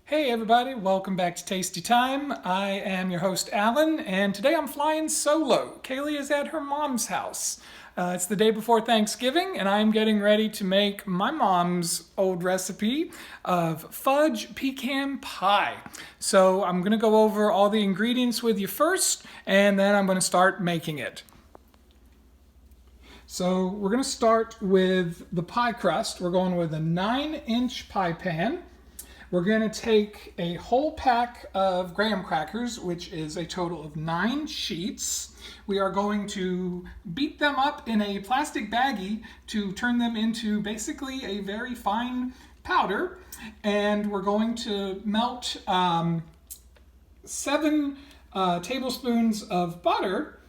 Hey everybody, welcome back to Tasty Time. I am your host Alan, and today I'm flying solo. Kaylee is at her mom's house. It's the day before Thanksgiving, and I'm getting ready to make my mom's old recipe of fudge pecan pie. So I'm going to go over all the ingredients with you first, and then I'm going to start making it. So we're going to start with the pie crust. We're going with a 9-inch pie pan. We're going to take a whole pack of graham crackers, which is a total of 9 sheets. We are going to beat them up in a plastic baggie to turn them into basically a very fine powder. And we're going to melt 7 tablespoons of butter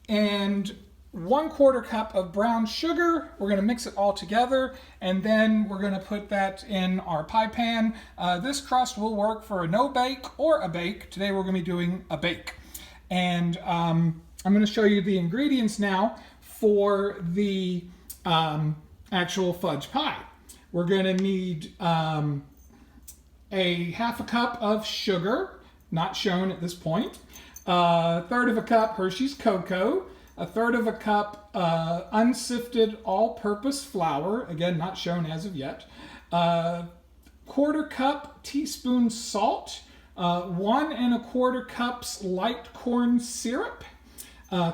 and 1/4 cup of brown sugar. We're going to mix it all together, and then we're going to put that in our pie pan. This crust will work for a no bake or a bake. Today we're going to be doing a bake. And I'm going to show you the ingredients now for the actual fudge pie. We're going to need a 1/2 cup of sugar, not shown at this point, 1/3 cup Hershey's cocoa, 1/3 cup unsifted all-purpose flour, again not shown as of yet, 1/4 cup teaspoon salt, 1 1/4 cups light corn syrup,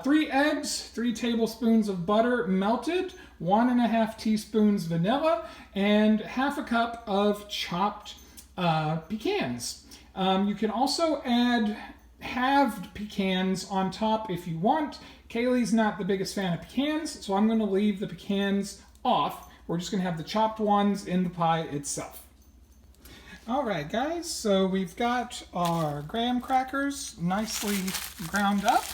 3 eggs, 3 tablespoons of butter melted, 1 1/2 teaspoons vanilla, and 1/2 cup of chopped pecans. You can also add halved pecans on top if you want. Kaylee's not the biggest fan of pecans, so I'm going to leave the pecans off. We're just going to have the chopped ones in the pie itself. Alright guys, so we've got our graham crackers nicely ground up.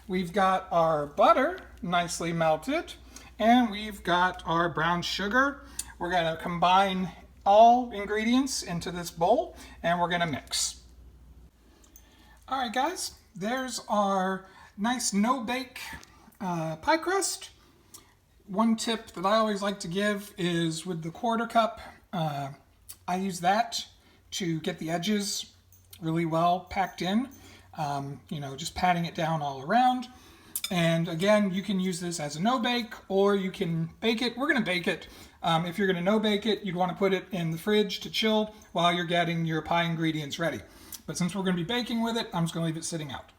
We've got our butter nicely melted, and we've got our brown sugar. We're going to combine all ingredients into this bowl, and we're going to mix. Alright guys, there's our nice no-bake pie crust. One tip that I always like to give is with the 1/4 cup, I use that to get the edges really well packed in, just patting it down all around. And again, you can use this as a no-bake, or you can bake it. We're going to bake it. If you're going to no-bake it, you'd want to put it in the fridge to chill while you're getting your pie ingredients ready. But since we're going to be baking with it, I'm just going to leave it sitting out.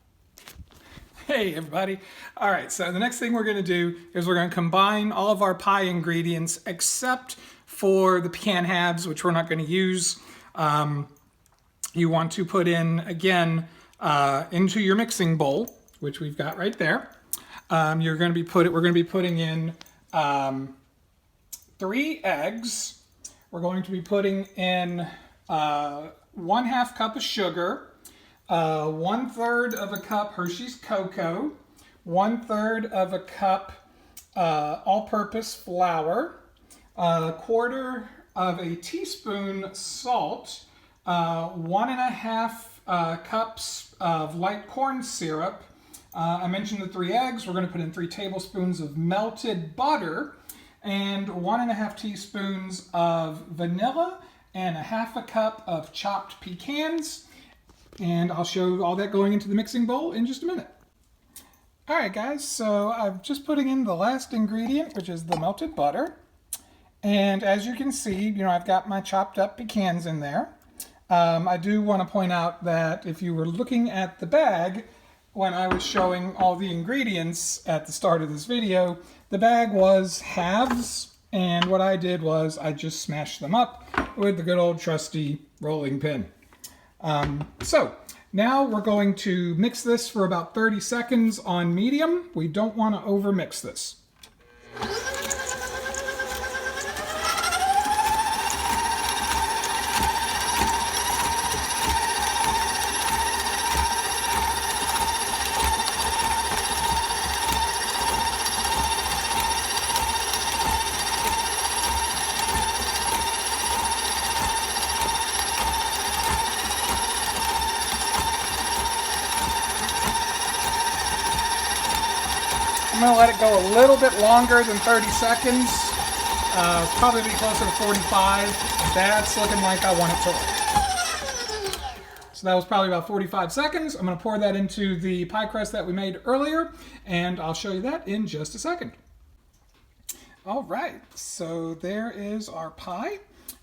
Hey everybody. All right, so the next thing we're going to do is we're going to combine all of our pie ingredients except for the pecan halves, which we're not going to use. You want to put in, again, into your mixing bowl, which we've got right there. We're going to be putting in 3 eggs. We're going to be putting in 1/2 cup of sugar, 1/3 cup Hershey's cocoa, 1/3 cup all-purpose flour, 1/4 teaspoon salt, 1 1/2 cups of light corn syrup. I mentioned the 3 eggs. We're going to put in 3 tablespoons of melted butter, and 1 1/2 teaspoons of vanilla, and 1/2 cup of chopped pecans. And I'll show all that going into the mixing bowl in just a minute. Alright guys, so I'm just putting in the last ingredient, which is the melted butter. And as you can see, I've got my chopped up pecans in there. I do want to point out that if you were looking at the bag when I was showing all the ingredients at the start of this video, the bag was halves, and what I did was I just smashed them up with the good old trusty rolling pin. So now we're going to mix this for about 30 seconds on medium. We don't want to over mix this. I'm going to let it go a little bit longer than 30 seconds. Probably be closer to 45. That's looking like I want it to look. So that was probably about 45 seconds. I'm going to pour that into the pie crust that we made earlier, and I'll show you that in just a second. All right, so there is our pie.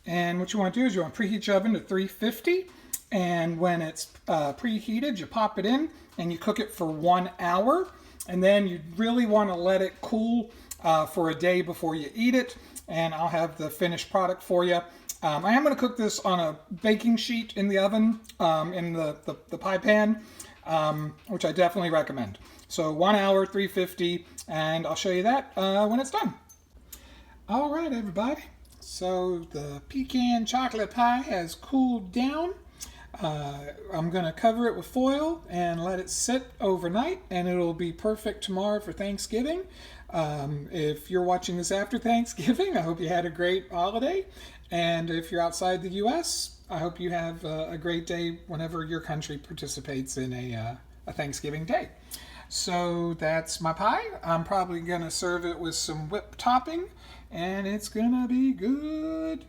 And what you want to do is you want to preheat your oven to 350. And when it's preheated, you pop it in and you cook it for 1 hour. And then you really want to let it cool for a day before you eat it. And I'll have the finished product for you. I am going to cook this on a baking sheet in the oven, in the pie pan, which I definitely recommend. So 1 hour, 350, and I'll show you that when it's done. All right, everybody. So the pecan chocolate pie has cooled down. I'm going to cover it with foil and let it sit overnight, and it'll be perfect tomorrow for Thanksgiving. If you're watching this after Thanksgiving, I hope you had a great holiday. And if you're outside the U.S., I hope you have a great day whenever your country participates in a Thanksgiving day. So that's my pie. I'm probably going to serve it with some whipped topping, and it's going to be good.